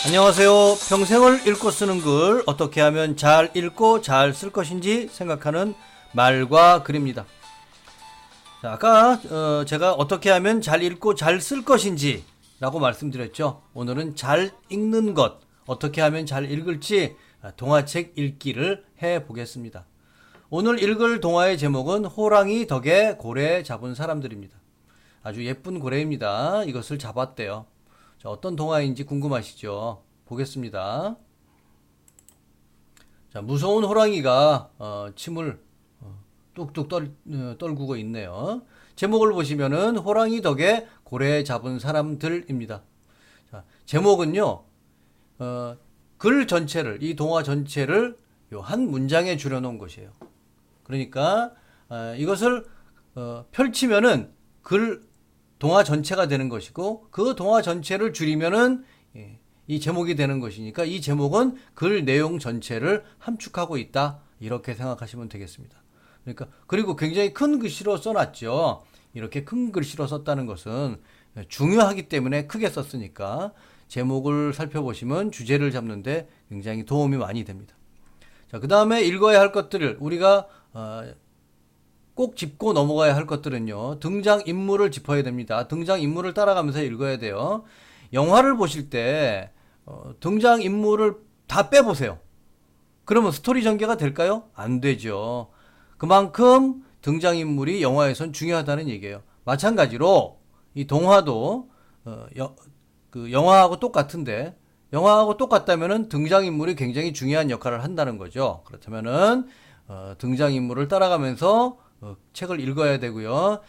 안녕하세요. 평생을 읽고 쓰는 글, 어떻게 하면 잘 읽고 잘 쓸 것인지 생각하는 말과 글입니다. 자, 아까 제가 어떻게 하면 잘 읽고 잘 쓸 것인지 라고 말씀드렸죠. 오늘은 잘 읽는 것, 어떻게 하면 잘 읽을지 동화책 읽기를 해보겠습니다. 오늘 읽을 동화의 제목은 호랑이 덕에 고래 잡은 사람들입니다. 아주 예쁜 고래입니다. 이것을 잡았대요. 자, 어떤 동화인지 궁금하시죠? 보겠습니다. 자, 무서운 호랑이가 침을 뚝뚝 떨구고 있네요. 제목을 보시면은 호랑이 덕에 고래 잡은 사람들입니다. 자, 제목은요, 글 전체를, 이 동화 전체를 요 한 문장에 줄여놓은 것이에요. 그러니까 이것을 펼치면은 동화 전체가 되는 것이고, 그 동화 전체를 줄이면은 이 제목이 되는 것이니까 이 제목은 글 내용 전체를 함축하고 있다, 이렇게 생각하시면 되겠습니다. 그러니까 그리고 굉장히 큰 글씨로 써놨죠. 이렇게 큰 글씨로 썼다는 것은 중요하기 때문에 크게 썼으니까 제목을 살펴보시면 주제를 잡는데 굉장히 도움이 많이 됩니다. 자, 그 다음에 읽어야 할 것들을 우리가 꼭 짚고 넘어가야 할 것들은요, 등장인물을 짚어야 됩니다. 등장인물을 따라가면서 읽어야 돼요. 영화를 보실 때 등장인물을 다 빼보세요. 그러면 스토리 전개가 될까요? 안 되죠. 그만큼 등장인물이 영화에선 중요하다는 얘기예요. 마찬가지로 이 동화도 영화하고 똑같은데, 영화하고 똑같다면은 등장인물이 굉장히 중요한 역할을 한다는 거죠. 그렇다면은 등장인물을 따라가면서 책을 읽어야 되고요.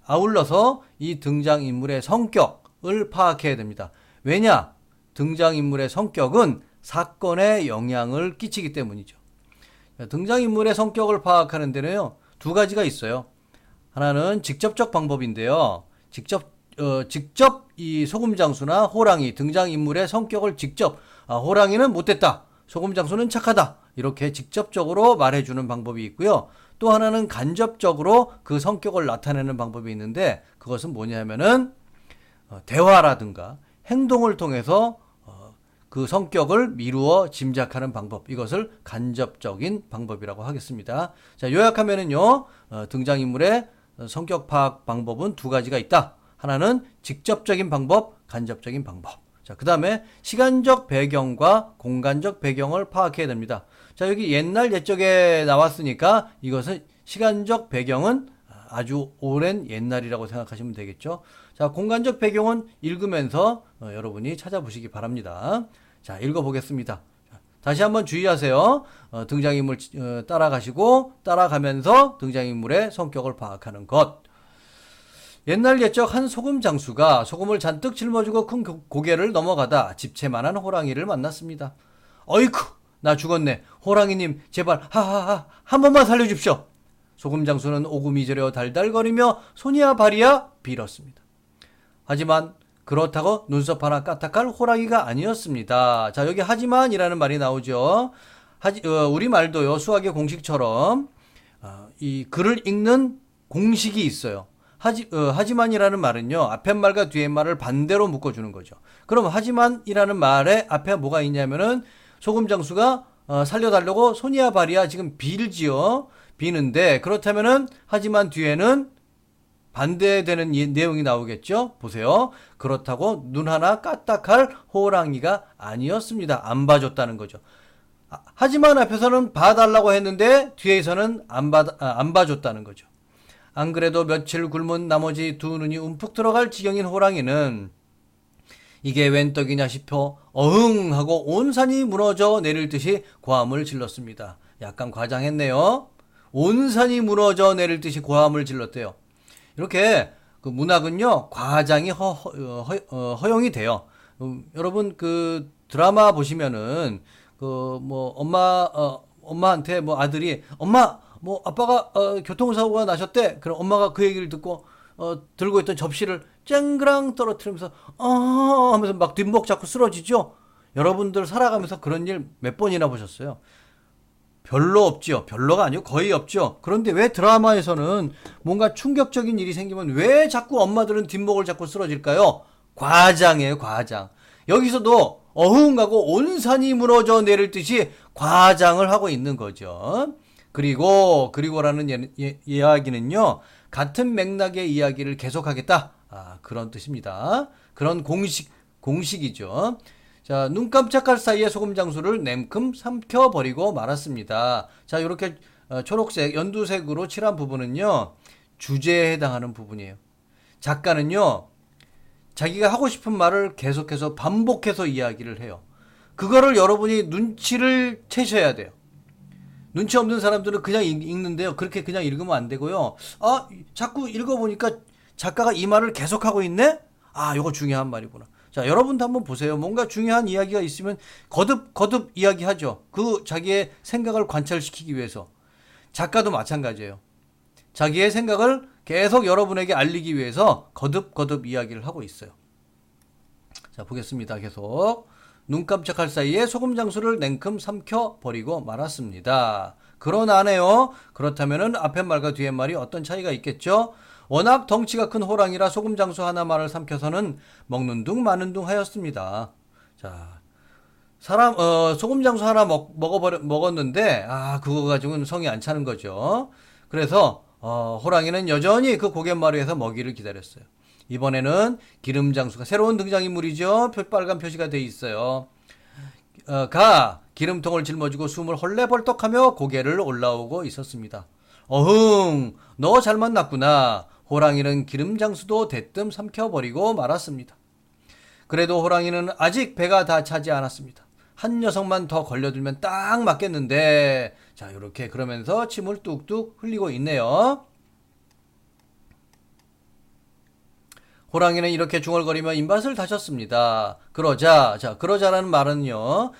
아울러서 이 등장인물의 성격을 파악해야 됩니다. 왜냐? 등장인물의 성격은 사건에 영향을 끼치기 때문이죠. 등장인물의 성격을 파악하는 데는요, 두 가지가 있어요. 하나는 직접적 방법인데요. 직접 이 소금장수나 호랑이 등장인물의 성격을 직접, 호랑이는 못됐다, 소금장수는 착하다, 이렇게 직접적으로 말해주는 방법이 있고요. 또 하나는 간접적으로 그 성격을 나타내는 방법이 있는데, 그것은 뭐냐면은 대화라든가 행동을 통해서 그 성격을 미루어 짐작하는 방법, 이것을 간접적인 방법이라고 하겠습니다. 자, 요약하면은요, 등장인물의 성격 파악 방법은 두 가지가 있다. 하나는 직접적인 방법, 간접적인 방법. 자, 그 다음에 시간적 배경과 공간적 배경을 파악해야 됩니다. 자, 여기 옛날 옛적에 나왔으니까 이것은 시간적 배경은 아주 오랜 옛날이라고 생각하시면 되겠죠. 자, 공간적 배경은 읽으면서 여러분이 찾아보시기 바랍니다. 자, 읽어보겠습니다. 다시 한번 주의하세요. 등장인물 따라가면서 등장인물의 성격을 파악하는 것. 옛날 옛적 한 소금 장수가 소금을 잔뜩 짊어지고 큰 고개를 넘어가다 집채만한 호랑이를 만났습니다. 어이쿠, 나 죽었네. 호랑이님, 제발 하하하 한 번만 살려줍시오. 소금 장수는 오금이 저려 달달거리며 손이야 발이야 빌었습니다. 하지만 그렇다고 눈썹 하나 까딱할 호랑이가 아니었습니다. 자, 여기 하지만이라는 말이 나오죠. 우리말도요, 수학의 공식처럼 이 글을 읽는 공식이 있어요. 하지만이라는 말은요, 앞에 말과 뒤에 말을 반대로 묶어주는 거죠. 그럼 하지만이라는 말에 앞에 뭐가 있냐면은 소금장수가 살려달라고 손이야 발이야 지금 빌지요. 비는데, 그렇다면은 하지만 뒤에는 반대되는 내용이 나오겠죠. 보세요. 그렇다고 눈 하나 까딱할 호랑이가 아니었습니다. 안 봐줬다는 거죠. 하지만 앞에서는 봐달라고 했는데 뒤에서는 안 봐줬다는 거죠. 안 그래도 며칠 굶은 나머지 두 눈이 움푹 들어갈 지경인 호랑이는 이게 웬 떡이냐 싶어 어흥 하고 온 산이 무너져 내릴 듯이 고함을 질렀습니다. 약간 과장했네요. 온 산이 무너져 내릴 듯이 고함을 질렀대요. 이렇게 그 문학은요, 과장이 허용이 돼요. 여러분 그 드라마 보시면은 그 뭐 엄마한테 뭐 아들이 엄마 뭐 아빠가 교통사고가 나셨대. 그럼 엄마가 그 얘기를 듣고 들고 있던 접시를 쨍그랑 떨어뜨리면서 하면서 막 뒷목 잡고 쓰러지죠. 여러분들 살아가면서 그런 일 몇 번이나 보셨어요? 별로 없죠. 별로가 아니고 거의 없죠. 그런데 왜 드라마에서는 뭔가 충격적인 일이 생기면 왜 자꾸 엄마들은 뒷목을 잡고 쓰러질까요? 과장이에요, 과장. 여기서도 어흥하고 온 산이 무너져 내릴 듯이 과장을 하고 있는 거죠. 그리고라는 이야기는요, 같은 맥락의 이야기를 계속하겠다. 그런 뜻입니다. 그런 공식이죠. 자, 눈 깜짝할 사이에 소금 장수를 냉큼 삼켜버리고 말았습니다. 자, 이렇게 초록색, 연두색으로 칠한 부분은요, 주제에 해당하는 부분이에요. 작가는요, 자기가 하고 싶은 말을 계속해서 반복해서 이야기를 해요. 그거를 여러분이 눈치를 채셔야 돼요. 눈치 없는 사람들은 그냥 읽는데요. 그렇게 그냥 읽으면 안 되고요. 자꾸 읽어보니까 작가가 이 말을 계속하고 있네? 이거 중요한 말이구나. 자, 여러분도 한번 보세요. 뭔가 중요한 이야기가 있으면 거듭 이야기하죠. 그 자기의 생각을 관철시키기 위해서. 작가도 마찬가지예요. 자기의 생각을 계속 여러분에게 알리기 위해서 거듭 이야기를 하고 있어요. 자, 보겠습니다. 계속. 눈 깜짝할 사이에 소금 장수를 냉큼 삼켜버리고 말았습니다. 그러나네요. 그렇다면은 앞에 말과 뒤에 말이 어떤 차이가 있겠죠? 워낙 덩치가 큰 호랑이라 소금 장수 하나만을 삼켜서는 먹는 둥 마는 둥 하였습니다. 자, 소금 장수 하나 먹었는데, 그거 가지고는 성이 안 차는 거죠. 그래서, 호랑이는 여전히 그 고갯마루에서 먹이를 기다렸어요. 이번에는 기름 장수가 새로운 등장인물이죠. 빨간 표시가 돼 있어요. 기름통을 짊어지고 숨을 헐레벌떡하며 고개를 올라오고 있었습니다. 어흥, 너 잘 만났구나. 호랑이는 기름 장수도 대뜸 삼켜버리고 말았습니다. 그래도 호랑이는 아직 배가 다 차지 않았습니다. 한 녀석만 더 걸려들면 딱 맞겠는데. 자, 이렇게 그러면서 침을 뚝뚝 흘리고 있네요. 호랑이는 이렇게 중얼거리며 입맛을 다셨습니다. 그러자라는 말은요,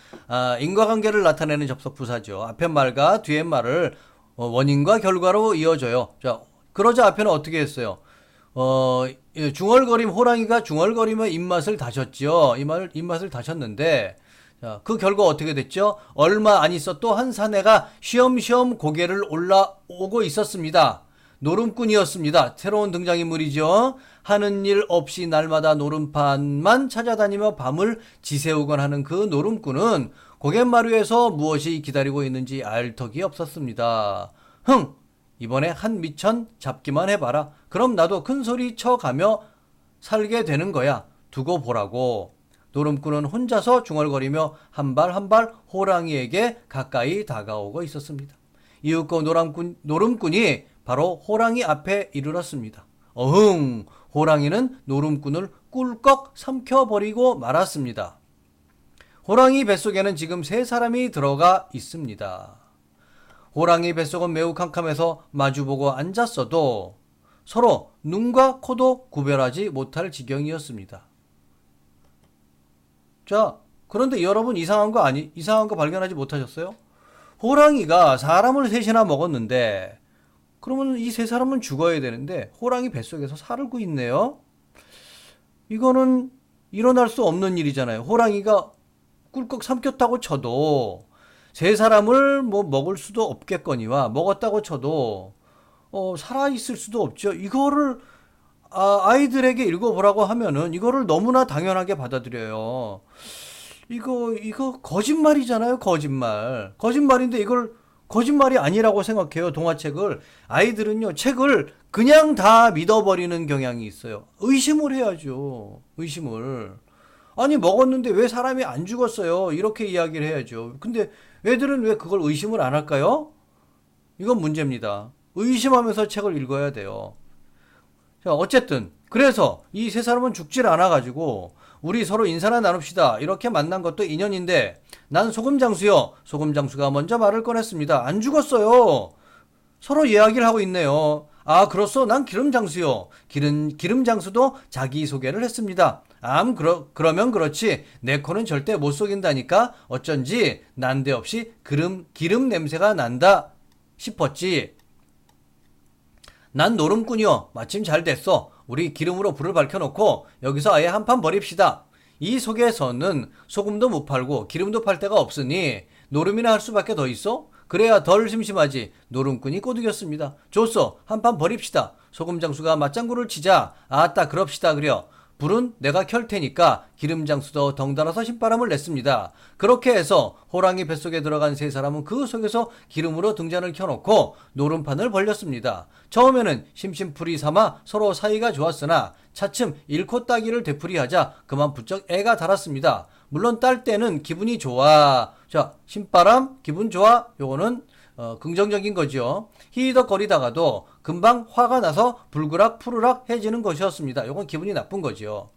인과관계를 나타내는 접속부사죠. 앞에 말과 뒤에 말을 원인과 결과로 이어져요. 자, 그러자 앞에는 어떻게 했어요? 호랑이가 중얼거리며 입맛을 다셨죠. 입맛을 다셨는데, 자, 그 결과 어떻게 됐죠? 얼마 안 있어 또 한 사내가 쉬엄쉬엄 고개를 올라오고 있었습니다. 노름꾼이었습니다. 새로운 등장인물이죠. 하는 일 없이 날마다 노름판만 찾아다니며 밤을 지새우곤 하는 그 노름꾼은 고갯마루에서 무엇이 기다리고 있는지 알 턱이 없었습니다. 이번에 한 미천 잡기만 해봐라. 그럼 나도 큰 소리 쳐가며 살게 되는 거야. 두고 보라고. 노름꾼은 혼자서 중얼거리며 한 발 한 발 호랑이에게 가까이 다가오고 있었습니다. 이윽고 노름꾼이 바로 호랑이 앞에 이르렀습니다. 어흥! 호랑이는 노름꾼을 꿀꺽 삼켜버리고 말았습니다. 호랑이 뱃속에는 지금 3사람이 들어가 있습니다. 호랑이 뱃속은 매우 캄캄해서 마주보고 앉았어도 서로 눈과 코도 구별하지 못할 지경이었습니다. 자, 그런데 여러분 이상한 거 발견하지 못하셨어요? 호랑이가 사람을 3이나 먹었는데, 그러면 이 3사람은 죽어야 되는데 호랑이 뱃속에서 살고 있네요. 이거는 일어날 수 없는 일이잖아요. 호랑이가 꿀꺽 삼켰다고 쳐도 3사람을 먹을 수도 없겠거니와 먹었다고 쳐도 살아있을 수도 없죠. 이거를 아이들에게 읽어보라고 하면은 이거를 너무나 당연하게 받아들여요. 이거 거짓말이잖아요. 거짓말인데 이걸 거짓말이 아니라고 생각해요. 동화책을. 아이들은요, 책을 그냥 다 믿어버리는 경향이 있어요. 의심을 해야죠. 의심을. 아니, 먹었는데 왜 사람이 안 죽었어요? 이렇게 이야기를 해야죠. 근데 애들은 왜 그걸 의심을 안 할까요? 이건 문제입니다. 의심하면서 책을 읽어야 돼요. 자, 어쨌든 그래서 이 3사람은 죽질 않아가지고 우리 서로 인사나 나눕시다. 이렇게 만난 것도 인연인데 난 소금장수요. 소금장수가 먼저 말을 꺼냈습니다. 안 죽었어요. 서로 이야기를 하고 있네요. 그렇소. 난 기름장수요. 기름장수도 자기소개를 했습니다. 그러면 그렇지. 내 코는 절대 못 속인다니까. 어쩐지 난데없이 기름 냄새가 난다 싶었지. 난 노름꾼이요. 마침 잘 됐어. 우리 기름으로 불을 밝혀놓고 여기서 아예 한판 벌입시다. 이 속에서는 소금도 못 팔고 기름도 팔 데가 없으니 노름이나 할 수밖에 더 있어? 그래야 덜 심심하지. 노름꾼이 꼬드겼습니다. 좋소. 한판 벌입시다. 소금장수가 맞장구를 치자. 아따 그럽시다 그려. 불은 내가 켤 테니까 기름장수도 덩달아서 신바람을 냈습니다. 그렇게 해서 호랑이 뱃속에 들어간 세 사람은 그 속에서 기름으로 등잔을 켜놓고 노름판을 벌렸습니다. 처음에는 심심풀이 삼아 서로 사이가 좋았으나 차츰 잃고 따기를 되풀이하자 그만 부쩍 애가 달았습니다. 물론 딸 때는 기분이 좋아. 자, 신바람, 기분 좋아. 요거는 긍정적인 거죠. 히히덕거리다가도 금방 화가 나서 불그락 푸르락 해지는 것이었습니다. 요건 기분이 나쁜 거죠.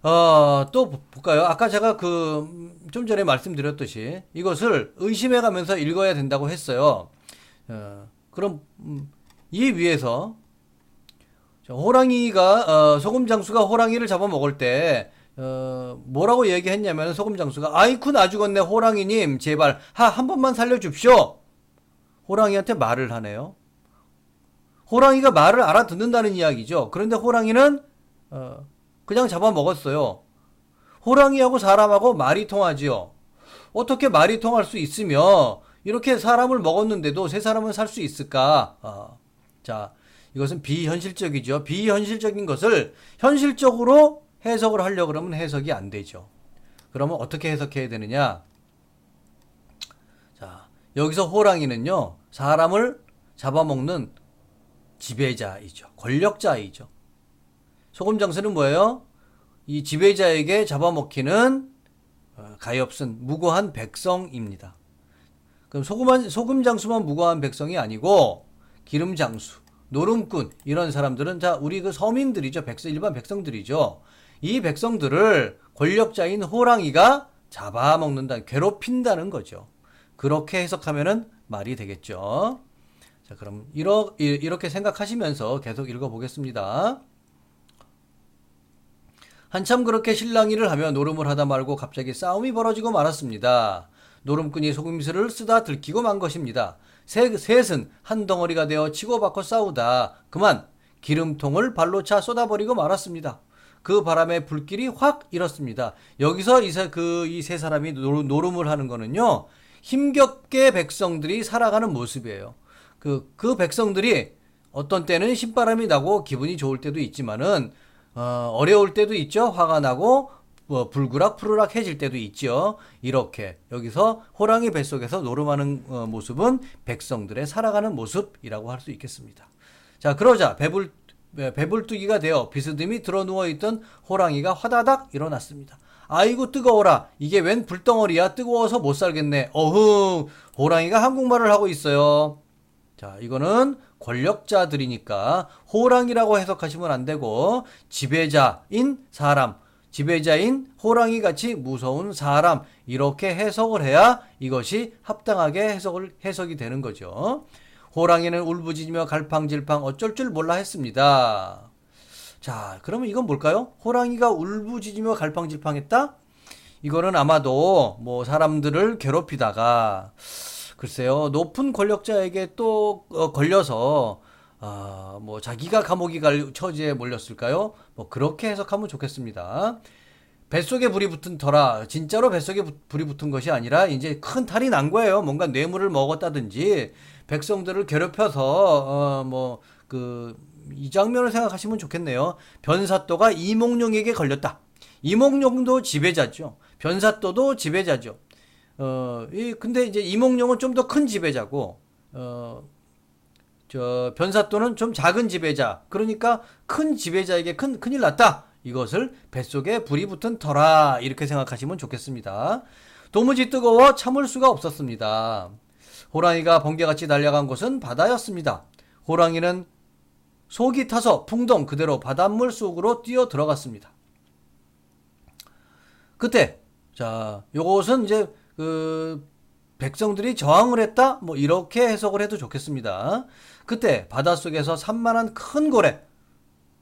또 볼까요? 아까 제가 좀 전에 말씀드렸듯이 이것을 의심해 가면서 읽어야 된다고 했어요. 그럼, 이 위에서, 호랑이가, 소금장수가 호랑이를 잡아먹을 때, 뭐라고 얘기했냐면 소금장수가 아이쿠 나 죽었네 호랑이님 제발 한 번만 살려줍쇼. 호랑이한테 말을 하네요. 호랑이가 말을 알아듣는다는 이야기죠. 그런데 호랑이는 그냥 잡아먹었어요. 호랑이하고 사람하고 말이 통하지요. 어떻게 말이 통할 수 있으며 이렇게 사람을 먹었는데도 세 사람은 살 수 있을까? 자, 이것은 비현실적이죠. 비현실적인 것을 현실적으로 해석을 하려고 그러면 해석이 안 되죠. 그러면 어떻게 해석해야 되느냐? 자, 여기서 호랑이는요, 사람을 잡아먹는 지배자이죠. 권력자이죠. 소금장수는 뭐예요? 이 지배자에게 잡아먹히는 가엾은 무고한 백성입니다. 그럼 소금장수만 무고한 백성이 아니고 기름장수, 노름꾼 이런 사람들은 자 우리 그 서민들이죠. 일반 백성들이죠. 이 백성들을 권력자인 호랑이가 잡아먹는다, 괴롭힌다는 거죠. 그렇게 해석하면은 말이 되겠죠. 자, 그럼 이렇게 생각하시면서 계속 읽어보겠습니다. 한참 그렇게 실랑이를 하며 노름을 하다 말고 갑자기 싸움이 벌어지고 말았습니다. 노름꾼이 소금술을 쓰다 들키고 만 것입니다. 셋은 한 덩어리가 되어 치고받고 싸우다 그만 기름통을 발로 차 쏟아버리고 말았습니다. 그 바람에 불길이 확 일었습니다. 여기서 이 세 사람이 노름을 하는 거는요, 힘겹게 백성들이 살아가는 모습이에요. 그 백성들이 어떤 때는 신바람이 나고 기분이 좋을 때도 있지만은, 어려울 때도 있죠. 화가 나고, 불그락 푸르락 해질 때도 있죠. 이렇게 여기서 호랑이 뱃속에서 노름하는 모습은 백성들의 살아가는 모습이라고 할 수 있겠습니다. 자, 그러자 배불뚝이가 되어 비스듬히 드러누워있던 호랑이가 화다닥 일어났습니다. 아이고 뜨거워라. 이게 웬 불덩어리야. 뜨거워서 못 살겠네. 어흥. 호랑이가 한국말을 하고 있어요. 자, 이거는 권력자들이니까 호랑이라고 해석하시면 안 되고 지배자인 사람, 지배자인 호랑이같이 무서운 사람 이렇게 해석을 해야 이것이 합당하게 해석이 되는 거죠. 호랑이는 울부짖으며 갈팡질팡 어쩔 줄 몰라 했습니다. 자, 그러면 이건 뭘까요? 호랑이가 울부짖으며 갈팡질팡했다? 이거는 아마도 뭐 사람들을 괴롭히다가 글쎄요, 높은 권력자에게 또 걸려서 뭐 자기가 감옥이 갈 처지에 몰렸을까요? 뭐 그렇게 해석하면 좋겠습니다. 뱃속에 불이 붙은 터라, 진짜로 뱃속에 불이 붙은 것이 아니라 이제 큰 탈이 난 거예요. 뭔가 뇌물을 먹었다든지 백성들을 괴롭혀서 이 장면을 생각하시면 좋겠네요. 변사또가 이몽룡에게 걸렸다. 이몽룡도 지배자죠. 변사또도 지배자죠. 근데 이제 이몽룡은 좀 더 큰 지배자고, 변사또는 좀 작은 지배자. 그러니까 큰 지배자에게 큰일 났다. 이것을 뱃속에 불이 붙은 터라. 이렇게 생각하시면 좋겠습니다. 도무지 뜨거워 참을 수가 없었습니다. 호랑이가 번개같이 달려간 곳은 바다였습니다. 호랑이는 속이 타서 풍덩 그대로 바닷물 속으로 뛰어 들어갔습니다. 그때, 자, 요것은 이제, 백성들이 저항을 했다? 뭐, 이렇게 해석을 해도 좋겠습니다. 그때, 바닷속에서 산만한 큰 고래,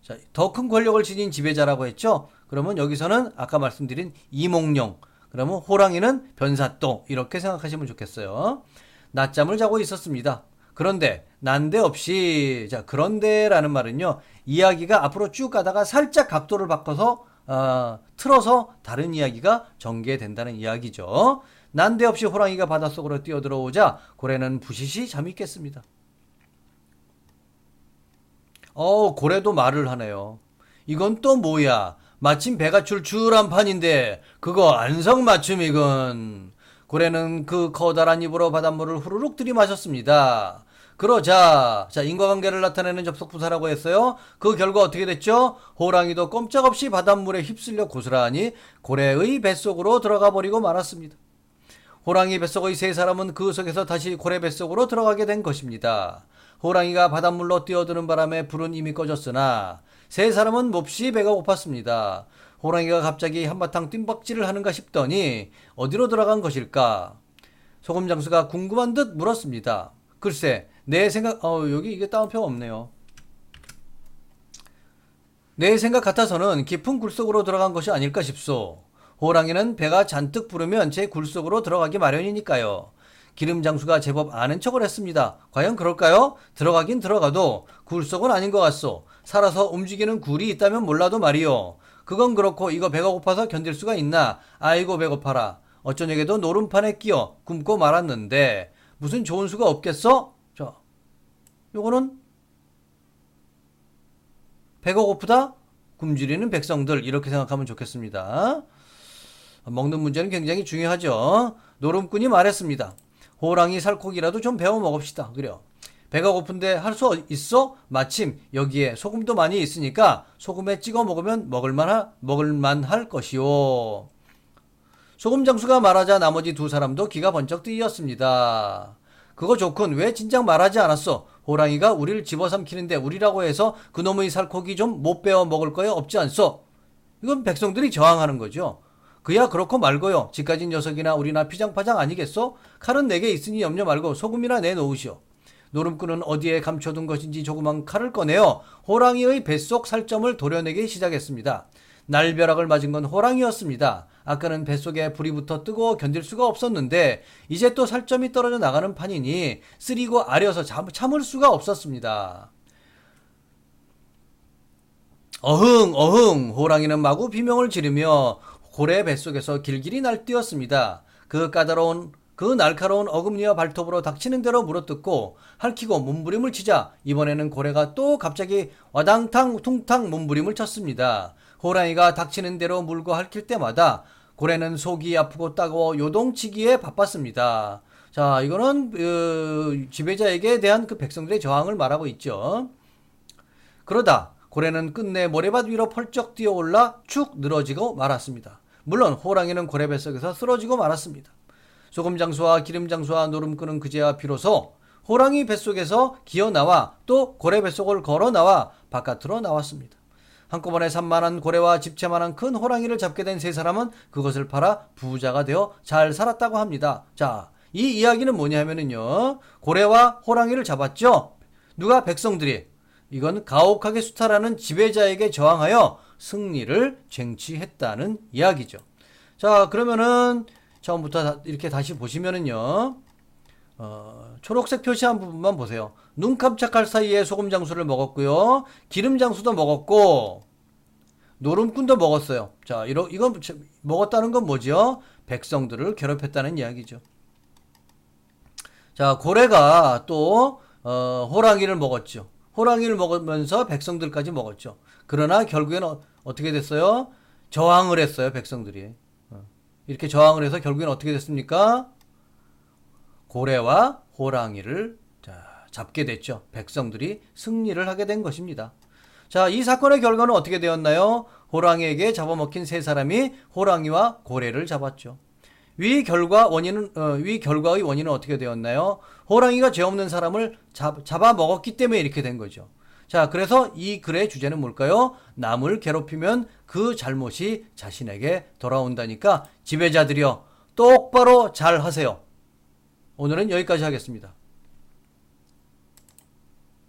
자, 더 큰 권력을 지닌 지배자라고 했죠? 그러면 여기서는 아까 말씀드린 이몽룡, 그러면 호랑이는 변사또, 이렇게 생각하시면 좋겠어요. 낮잠을 자고 있었습니다. 그런데 난데없이, 자, 그런데라는 말은요, 이야기가 앞으로 쭉 가다가 살짝 각도를 바꿔서 틀어서 다른 이야기가 전개된다는 이야기죠. 난데없이 호랑이가 바닷속으로 뛰어들어오자 고래는 부시시 잠이 깼습니다. 고래도 말을 하네요. 이건 또 뭐야? 마침 배가 출출한 판인데 그거 안성맞춤이군. 고래는 그 커다란 입으로 바닷물을 후루룩 들이마셨습니다. 그러자 인과관계를 나타내는 접속부사라고 했어요. 그 결과 어떻게 됐죠? 호랑이도 꼼짝없이 바닷물에 휩쓸려 고스란히 고래의 뱃속으로 들어가 버리고 말았습니다. 호랑이 뱃속의 세 사람은 그 속에서 다시 고래 뱃속으로 들어가게 된 것입니다. 호랑이가 바닷물로 뛰어드는 바람에 불은 이미 꺼졌으나 세 사람은 몹시 배가 고팠습니다. 호랑이가 갑자기 한바탕 뜀박질을 하는가 싶더니 어디로 들어간 것일까? 소금 장수가 궁금한 듯 물었습니다. 글쎄, 내 생각, 여기 이게 따옴표가 없네요. 내 생각 같아서는 깊은 굴속으로 들어간 것이 아닐까 싶소. 호랑이는 배가 잔뜩 부르면 제 굴속으로 들어가기 마련이니까요. 기름 장수가 제법 아는 척을 했습니다. 과연 그럴까요? 들어가긴 들어가도 굴속은 아닌 것 같소. 살아서 움직이는 굴이 있다면 몰라도 말이요. 그건 그렇고 이거 배가 고파서 견딜 수가 있나? 아이고 배고파라. 어쩌냐게도 노름판에 끼어 굶고 말았는데 무슨 좋은 수가 없겠어? 자, 요거는 배가 고프다? 굶주리는 백성들 이렇게 생각하면 좋겠습니다. 먹는 문제는 굉장히 중요하죠. 노름꾼이 말했습니다. 호랑이 살코기라도 좀 배워 먹읍시다. 그래요. 배가 고픈데 할 수 있어? 마침 여기에 소금도 많이 있으니까 소금에 찍어 먹으면 먹을만할 것이요. 소금 장수가 말하자 나머지 두 사람도 기가 번쩍 뜨이었습니다. 그거 좋군. 왜 진작 말하지 않았어? 호랑이가 우리를 집어삼키는데 우리라고 해서 그놈의 살코기 좀 못 베어 먹을 거야 없지 않소? 이건 백성들이 저항하는 거죠. 그야 그렇고 말고요. 지까진 녀석이나 우리나 피장파장 아니겠소? 칼은 내게 있으니 염려 말고 소금이나 내놓으시오. 노름꾼은 어디에 감춰둔 것인지 조그만 칼을 꺼내어 호랑이의 뱃속 살점을 도려내기 시작했습니다. 날벼락을 맞은 건 호랑이였습니다. 아까는 뱃속에 불이 붙어 뜨거워 견딜 수가 없었는데 이제 또 살점이 떨어져 나가는 판이니 쓰리고 아려서 참을 수가 없었습니다. 어흥 어흥 호랑이는 마구 비명을 지르며 고래 뱃속에서 길길이 날뛰었습니다. 그 날카로운 어금니와 발톱으로 닥치는 대로 물어뜯고 핥히고 몸부림을 치자 이번에는 고래가 또 갑자기 와당탕 퉁탕 몸부림을 쳤습니다. 호랑이가 닥치는 대로 물고 핥힐 때마다 고래는 속이 아프고 따가워 요동치기에 바빴습니다. 자, 이거는 지배자에게 대한 그 백성들의 저항을 말하고 있죠. 그러다 고래는 끝내 모래밭 위로 펄쩍 뛰어올라 축 늘어지고 말았습니다. 물론 호랑이는 고래 뱃속에서 쓰러지고 말았습니다. 소금 장수와 기름 장수와 노름꾼은 그제야 비로소 호랑이 뱃속에서 기어나와 또 고래 뱃속을 걸어 나와 바깥으로 나왔습니다. 한꺼번에 산만한 고래와 집채만한 큰 호랑이를 잡게 된 세 사람은 그것을 팔아 부자가 되어 잘 살았다고 합니다. 자, 이 이야기는 뭐냐 하면은요. 고래와 호랑이를 잡았죠. 누가? 백성들이. 이건 가혹하게 수탈하는 지배자에게 저항하여 승리를 쟁취했다는 이야기죠. 자, 그러면은 처음부터 이렇게 다시 보시면은요. 초록색 표시한 부분만 보세요. 눈 깜짝할 사이에 소금 장수를 먹었고요. 기름 장수도 먹었고 노름꾼도 먹었어요. 자, 이건 먹었다는 건 뭐죠? 백성들을 괴롭혔다는 이야기죠. 자, 고래가 또 호랑이를 먹었죠. 호랑이를 먹으면서 백성들까지 먹었죠. 그러나 결국에는 어떻게 됐어요? 저항을 했어요, 백성들이. 이렇게 저항을 해서 결국에는 어떻게 됐습니까? 고래와 호랑이를 잡게 됐죠. 백성들이 승리를 하게 된 것입니다. 자, 이 사건의 결과는 어떻게 되었나요? 호랑이에게 잡아먹힌 세 사람이 호랑이와 고래를 잡았죠. 위 결과의 원인은 어떻게 되었나요? 호랑이가 죄 없는 사람을 잡아먹었기 때문에 이렇게 된 거죠. 자, 그래서 이 글의 주제는 뭘까요? 남을 괴롭히면 그 잘못이 자신에게 돌아온다니까 지배자들이여 똑바로 잘 하세요. 오늘은 여기까지 하겠습니다.